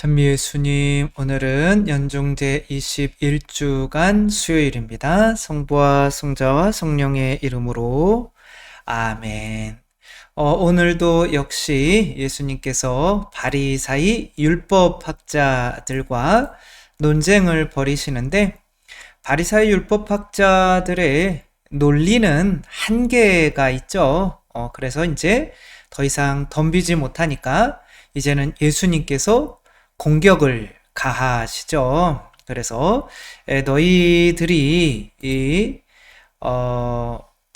찬미 예수님, 오늘은 연중제 21주간 수요일입니다. 성부와 성자와 성령의 이름으로 아멘. 오늘도 역시 예수님께서 바리사이 율법학자들과 논쟁을 벌이시는데, 바리사이 율법학자들의 논리는 한계가 있죠. 그래서 이제 더 이상 덤비지 못하니까 이제는 예수님께서 공격을 가하시죠. 그래서 너희들이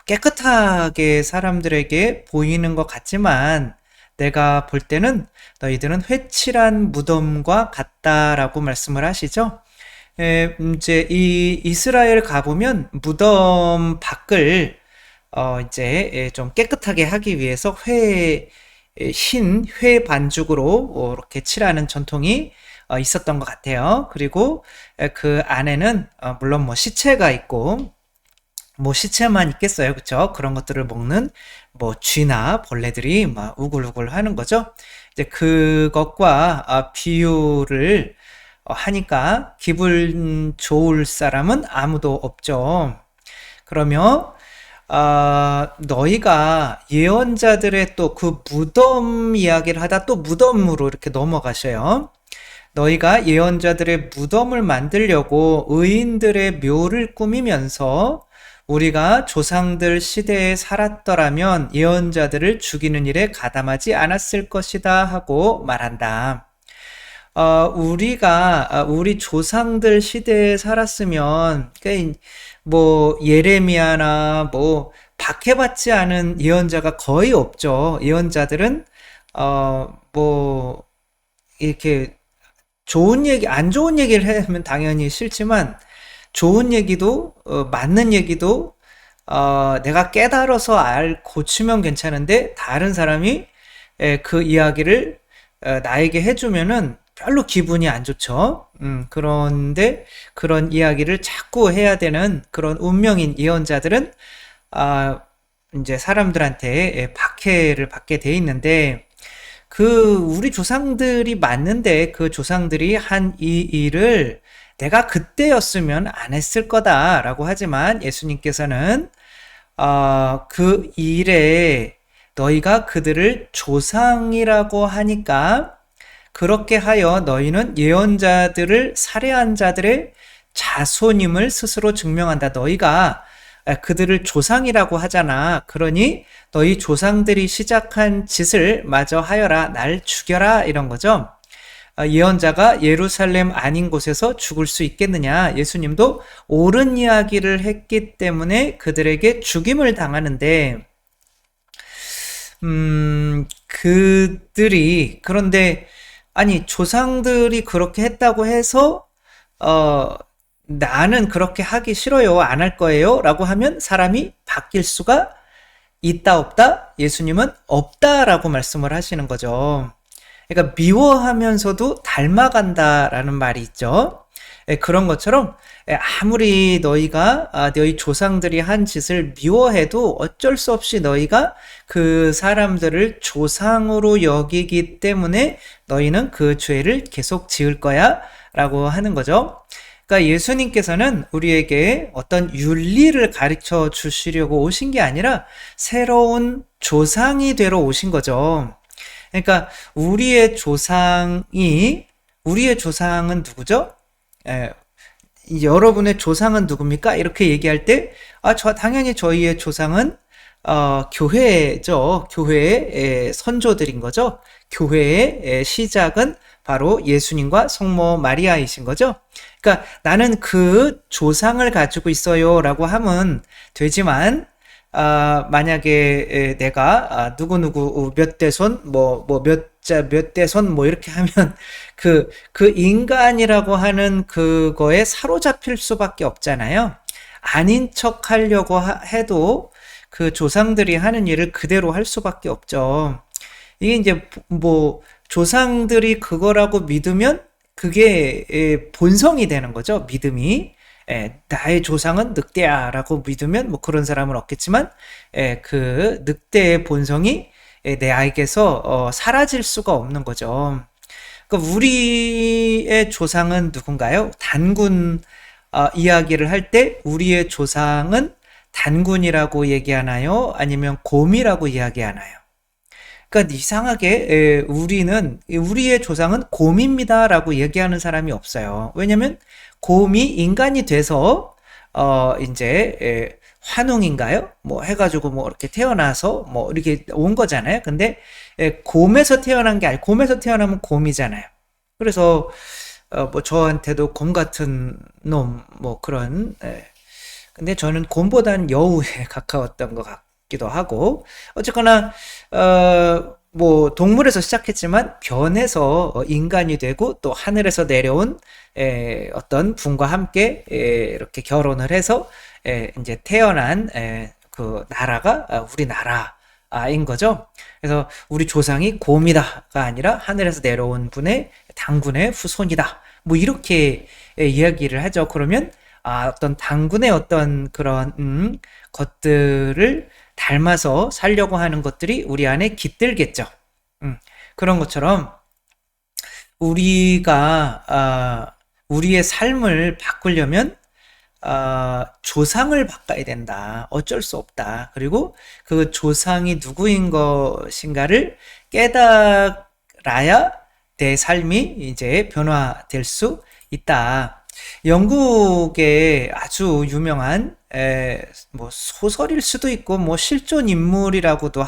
깨끗하게 사람들에게 보이는 것 같지만 내가 볼 때는 너희들은 회칠한 무덤과 같다라고 말씀을 하시죠. 이제 이 이스라엘 가보면 무덤 밖을 이제 좀 깨끗하게 하기 위해서 흰 회 반죽으로 이렇게 칠하는 전통이 있었던 것 같아요. 그리고 그 안에는 물론 뭐 시체가 있고, 뭐 시체만 있겠어요, 그쵸? 그런 것들을 먹는 뭐 쥐나 벌레들이 막 우글우글 하는 거죠. 이제 그것과 비유를 하니까 기분 좋을 사람은 아무도 없죠. 그러면 너희가 예언자들의 또 그 무덤 이야기를 하다 또 무덤으로 이렇게 넘어가셔요. 너희가 예언자들의 무덤을 만들려고 의인들의 묘를 꾸미면서 우리가 조상들 시대에 살았더라면 예언자들을 죽이는 일에 가담하지 않았을 것이다 하고 말한다. 우리 조상들 시대에 살았으면, 그러니까 뭐 예레미야나 뭐 박해받지 않은 예언자가 거의 없죠. 예언자들은 뭐 이렇게 좋은 얘기, 안 좋은 얘기를 하면 당연히 싫지만 좋은 얘기도 맞는 얘기도 내가 깨달아서 고치면 괜찮은데 다른 사람이 그 이야기를 나에게 해주면은 별로 기분이 안 좋죠. 그런데 그런 이야기를 자꾸 해야 되는 그런 운명인 예언자들은 이제 사람들한테 박해를 받게 돼 있는데, 우리 조상들이 맞는데 그 조상들이 한 이 일을 내가 그때였으면 안 했을 거다라고 하지만 예수님께서는 그 일에 너희가 그들을 조상이라고 하니까 그렇게 하여 너희는 예언자들을 살해한 자들의 자손임을 스스로 증명한다. 너희가 그들을 조상이라고 하잖아. 그러니 너희 조상들이 시작한 짓을 마저 하여라. 날 죽여라. 이런 거죠. 예언자가 예루살렘 아닌 곳에서 죽을 수 있겠느냐. 예수님도 옳은 이야기를 했기 때문에 그들에게 죽임을 당하는데, 그런데 아니, 조상들이 그렇게 했다고 해서 나는 그렇게 하기 싫어요, 안 할 거예요 라고 하면 사람이 바뀔 수가 있다 없다? 예수님은 없다라고 말씀을 하시는 거죠. 그러니까 미워하면서도 닮아간다라는 말이 있죠. 그런 것처럼 아무리 너희가 너희 조상들이 한 짓을 미워해도 어쩔 수 없이 너희가 그 사람들을 조상으로 여기기 때문에 너희는 그 죄를 계속 지을 거야 라고 하는 거죠. 그러니까 예수님께서는 우리에게 어떤 윤리를 가르쳐 주시려고 오신 게 아니라 새로운 조상이 되러 오신 거죠. 그러니까 우리의 조상은 누구죠? 여러분의 조상은 누굽니까? 이렇게 얘기할 때, 당연히 저희의 조상은 교회죠. 교회의 선조들인 거죠. 교회의 시작은 바로 예수님과 성모 마리아이신 거죠. 그러니까 나는 그 조상을 가지고 있어요 라고 하면 되지만, 만약에 내가 누구누구 몇 대손 몇 대손 이렇게 하면 그 인간이라고 하는 그거에 사로잡힐 수밖에 없잖아요. 아닌 척 하려고 해도 그 조상들이 하는 일을 그대로 할 수밖에 없죠. 이게 이제 뭐 조상들이 그거라고 믿으면 그게 본성이 되는 거죠. 믿음이. 나의 조상은 늑대야 라고 믿으면 뭐 그런 사람은 없겠지만, 그 늑대의 본성이 내 아이에게서 사라질 수가 없는 거죠. 그러니까 우리의 조상은 누군가요? 단군 이야기를 할 때 우리의 조상은 단군이라고 얘기하나요? 아니면 곰이라고 이야기하나요? 그러니까 이상하게 우리의 조상은 곰입니다라고 얘기하는 사람이 없어요. 왜냐면 곰이 인간이 돼서 이제 환웅인가요? 뭐 해가지고 뭐 이렇게 태어나서 뭐 이렇게 온 거잖아요. 근데 곰에서 태어난 게 아니고 곰에서 태어나면 곰이잖아요. 그래서 뭐 저한테도 곰 같은 놈 뭐 그런 근데 저는 곰보다는 여우에 가까웠던 것 같기도 하고 어쨌거나 뭐 동물에서 시작했지만 변해서 인간이 되고 또 하늘에서 내려온 어떤 분과 함께 이렇게 결혼을 해서 이제 태어난 그 나라가 우리나라인 거죠. 그래서 우리 조상이 곰이다가 아니라 하늘에서 내려온 분의 당군의 후손이다. 뭐 이렇게 이야기를 하죠. 그러면 어떤 당군의 어떤 그런 것들을 닮아서 살려고 하는 것들이 우리 안에 깃들겠죠. 그런 것처럼 우리의 삶을 바꾸려면 조상을 바꿔야 된다. 어쩔 수 없다. 그리고 그 조상이 누구인 것인가를 깨달아야 내 삶이 이제 변화될 수 있다. 영국의 아주 유명한 뭐 소설일 수도 있고 뭐 실존 인물이라고도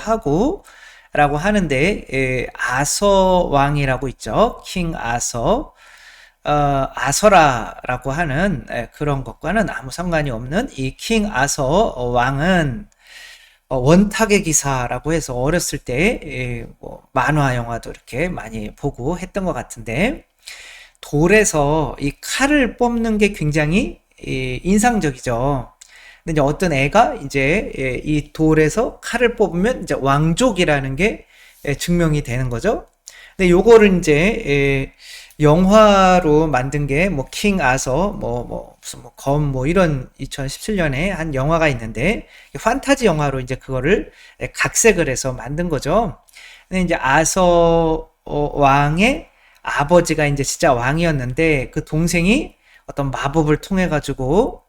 라고 하는데 아서 왕이라고 있죠. 킹 아서. 아서라라고 하는 그런 것과는 아무 상관이 없는 이 킹 아서 왕은 원탁의 기사라고 해서 어렸을 때 뭐 만화 영화도 이렇게 많이 보고 했던 것 같은데 돌에서 이 칼을 뽑는 게 굉장히 인상적이죠. 근데 이제 어떤 애가 이제 이 돌에서 칼을 뽑으면 이제 왕족이라는 게 증명이 되는 거죠. 근데 요거를 이제 영화로 만든 게 뭐 킹 아서 무슨 뭐 검 뭐 이런 2017년에 한 영화가 있는데 판타지 영화로 이제 그거를 각색을 해서 만든 거죠. 근데 이제 아서 왕의 아버지가 이제 진짜 왕이었는데 그 동생이 어떤 마법을 통해 가지고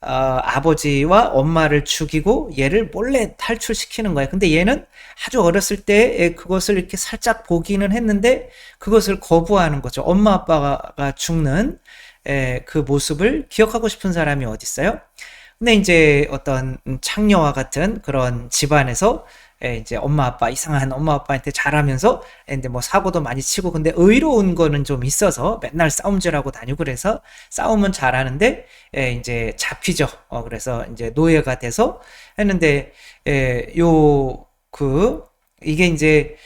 아버지와 엄마를 죽이고 얘를 몰래 탈출시키는 거예요. 근데 얘는 아주 어렸을 때 그것을 이렇게 살짝 보기는 했는데 그것을 거부하는 거죠. 엄마 아빠가 죽는 그 모습을 기억하고 싶은 사람이 어디 있어요? 근데 이제 어떤 창녀와 같은 그런 집안에서 이제 이상한 엄마 아빠한테 잘하면서 근데 뭐 사고도 많이 치고 근데 의로운 거는 좀 있어서 맨날 싸움질하고 다니고 그래서 싸움은 잘하는데 이제 잡히죠. 그래서 이제 노예가 돼서 했는데 이게 이제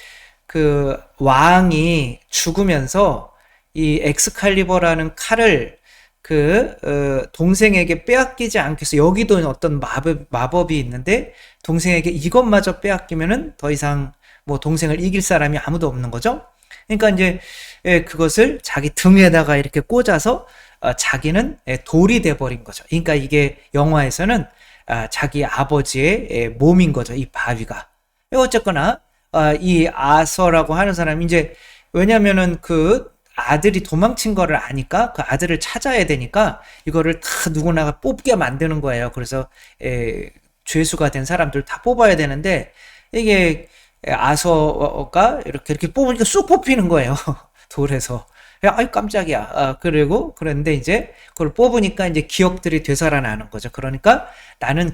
그 왕이 죽으면서 이 엑스칼리버라는 칼을 동생에게 빼앗기지 않기 위해서 여기도 어떤 마법이 있는데 동생에게 이것마저 빼앗기면은 더 이상 뭐 동생을 이길 사람이 아무도 없는 거죠. 그러니까 이제 그것을 자기 등에다가 이렇게 꽂아서 자기는 돌이 돼버린 거죠. 그러니까 이게 영화에서는 자기 아버지의 몸인 거죠. 이 바위가. 어쨌거나 이 아서라고 하는 사람이 이제 왜냐면은 그 아들이 도망친 거를 아니까 그 아들을 찾아야 되니까 이거를 다 누구나가 뽑게 만드는 거예요. 그래서 죄수가 된 사람들 다 뽑아야 되는데 이게 아서가 이렇게 뽑으니까 쑥 뽑히는 거예요. 돌에서. 아이 깜짝이야. 그리고 그런데 이제 그걸 뽑으니까 이제 기억들이 되살아나는 거죠. 그러니까 나는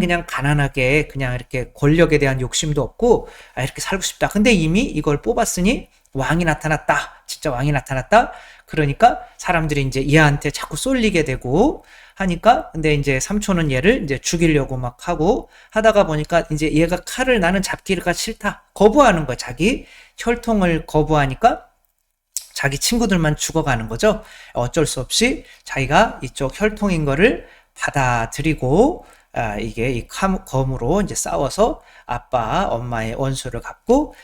그냥 가난하게 그냥 이렇게 권력에 대한 욕심도 없고 이렇게 살고 싶다. 근데 이미 이걸 뽑았으니 왕이 나타났다. 진짜 왕이 나타났다. 그러니까 사람들이 이제 얘한테 자꾸 쏠리게 되고 하니까 근데 이제 삼촌은 얘를 이제 죽이려고 막 하고 하다가 보니까 이제 얘가 칼을 나는 잡기가 싫다. 거부하는 거야. 자기 혈통을 거부하니까 자기 친구들만 죽어가는 거죠. 어쩔 수 없이 자기가 이쪽 혈통인 거를 받아들이고 이게 이 검으로 이제 싸워서 아빠, 엄마의 원수를 갚고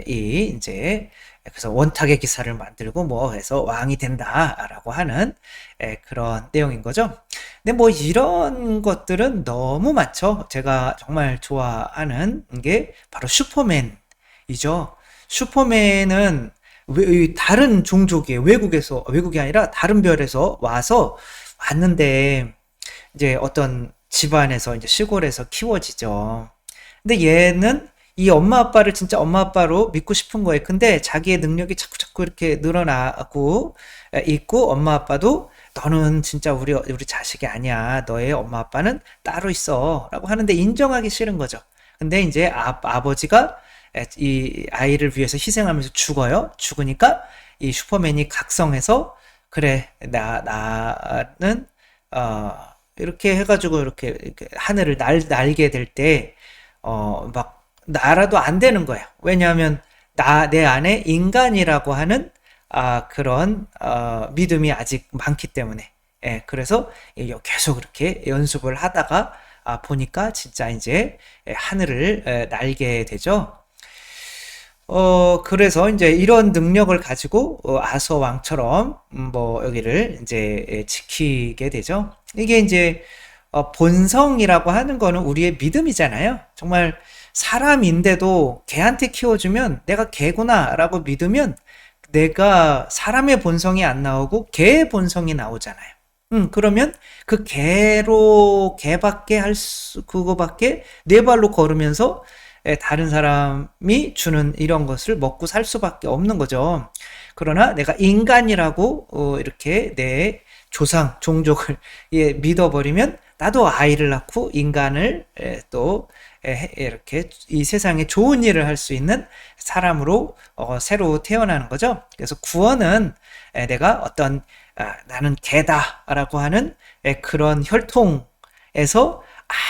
이제 그래서 원탁의 기사를 만들고 뭐 해서 왕이 된다라고 하는 그런 내용인 거죠. 근데 뭐 이런 것들은 너무 많죠. 제가 정말 좋아하는 게 바로 슈퍼맨이죠. 슈퍼맨은 다른 종족이에요. 외국이 아니라 다른 별에서 왔는데, 이제 어떤 집안에서, 이제 시골에서 키워지죠. 근데 얘는 이 엄마 아빠를 진짜 엄마 아빠로 믿고 싶은 거예요. 근데 자기의 능력이 자꾸 이렇게 늘어나고 있고, 엄마 아빠도 너는 진짜 우리 자식이 아니야. 너의 엄마 아빠는 따로 있어. 라고 하는데 인정하기 싫은 거죠. 근데 이제 아버지가 이 아이를 위해서 희생하면서 죽어요. 죽으니까 이 슈퍼맨이 각성해서, 그래, 나는, 이렇게 해가지고 이렇게 하늘을 날게 될 때, 막, 날아도 안 되는 거예요. 왜냐하면, 내 안에 인간이라고 하는, 그런, 믿음이 아직 많기 때문에. 예, 그래서 계속 이렇게 연습을 하다가, 보니까 진짜 이제 하늘을 날게 되죠. 그래서 이제 이런 능력을 가지고 아서 왕처럼 뭐 여기를 이제 지키게 되죠. 이게 이제 본성이라고 하는 거는 우리의 믿음이잖아요. 정말 사람인데도 개한테 키워주면 내가 개구나라고 믿으면 내가 사람의 본성이 안 나오고 개의 본성이 나오잖아요. 그러면 그 그거밖에 네 발로 걸으면서 다른 사람이 주는 이런 것을 먹고 살 수밖에 없는 거죠. 그러나 내가 인간이라고 이렇게 내 종족을 믿어버리면 나도 아이를 낳고 인간을 또 이렇게 이 세상에 좋은 일을 할 수 있는 사람으로 새로 태어나는 거죠. 그래서 구원은 내가 어떤 나는 개다라고 하는 그런 혈통에서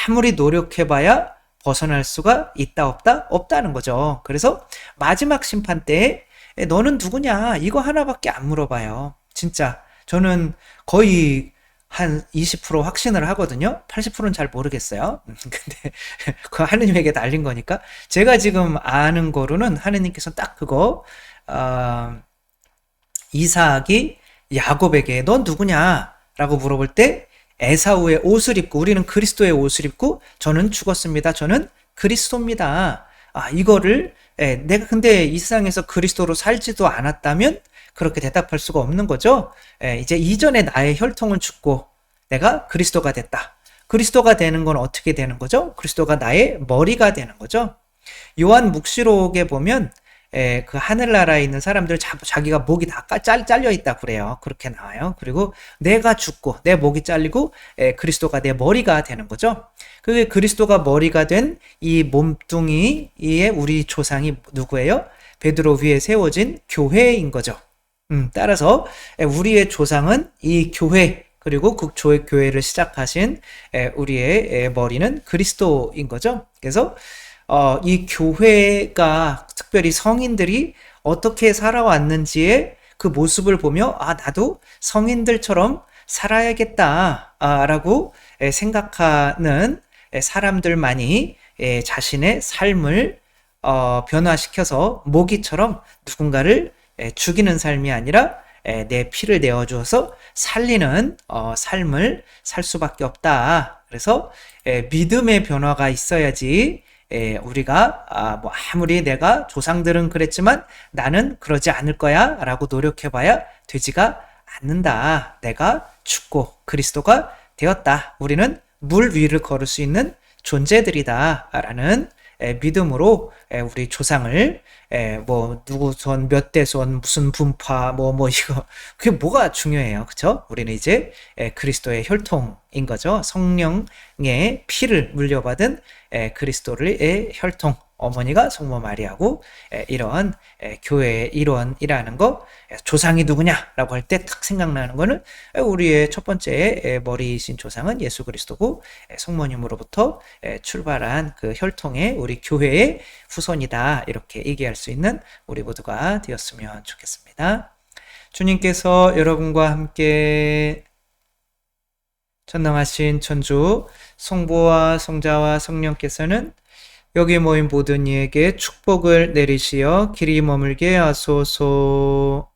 아무리 노력해봐야 벗어날 수가 있다 없다? 없다는 거죠. 그래서 마지막 심판 때에 너는 누구냐? 이거 하나밖에 안 물어봐요. 진짜 저는 거의 한 20% 확신을 하거든요. 80%는 잘 모르겠어요. 근데 그 하느님에게 달린 거니까. 제가 지금 아는 거로는 하느님께서 딱 그거 이삭이 야곱에게 넌 누구냐? 라고 물어볼 때 에사우의 옷을 입고, 우리는 그리스도의 옷을 입고 저는 죽었습니다. 저는 그리스도입니다. 이거를 내가 근데 이 세상에서 그리스도로 살지도 않았다면 그렇게 대답할 수가 없는 거죠. 이제 이전에 나의 혈통은 죽고 내가 그리스도가 됐다. 그리스도가 되는 건 어떻게 되는 거죠? 그리스도가 나의 머리가 되는 거죠. 요한 묵시록에 보면 그 하늘나라에 있는 사람들 자기가 목이 다 잘려 있다 그래요. 그렇게 나와요. 그리고 내가 죽고 내 목이 잘리고 그리스도가 내 머리가 되는 거죠. 그 그리스도가 머리가 된 이 몸뚱이의 우리 조상이 누구예요? 베드로 위에 세워진 교회인 거죠. 따라서 우리의 조상은 이 교회, 그리고 그 교회를 시작하신 우리의 머리는 그리스도인 거죠. 그래서 이 교회가, 특별히 성인들이 어떻게 살아왔는지의 그 모습을 보며 나도 성인들처럼 살아야겠다 라고 생각하는 사람들만이 자신의 삶을 변화시켜서 모기처럼 누군가를 죽이는 삶이 아니라 내 피를 내어주어서 살리는 삶을 살 수밖에 없다. 그래서 믿음의 변화가 있어야지 우리가 뭐 아무리 내가 조상들은 그랬지만 나는 그러지 않을 거야 라고 노력해봐야 되지가 않는다. 내가 죽고 그리스도가 되었다. 우리는 물 위를 걸을 수 있는 존재들이다 라는 믿음으로 우리 조상을 뭐 누구 손 몇 대 손 무슨 분파 뭐 이거 그게 뭐가 중요해요. 그쵸? 우리는 이제 그리스도의 혈통인 거죠. 성령의 피를 물려받은 그리스도의 혈통, 어머니가 성모 마리아고 이런 교회의 일원이라는 거. 조상이 누구냐라고 할 때 딱 생각나는 거는 우리의 첫 번째 머리이신 조상은 예수 그리스도고 성모님으로부터 출발한 그 혈통의 우리 교회의 후손이다, 이렇게 얘기할 수 있는 우리 모두가 되었으면 좋겠습니다. 주님께서 여러분과 함께 전능하신 천주 성부와 성자와 성령께서는 여기 모인 모든 이에게 축복을 내리시어 길이 머물게 하소서.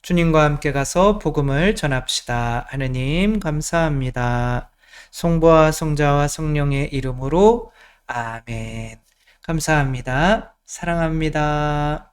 주님과 함께 가서 복음을 전합시다. 하느님 감사합니다. 성부와 성자와 성령의 이름으로 아멘. 감사합니다. 사랑합니다.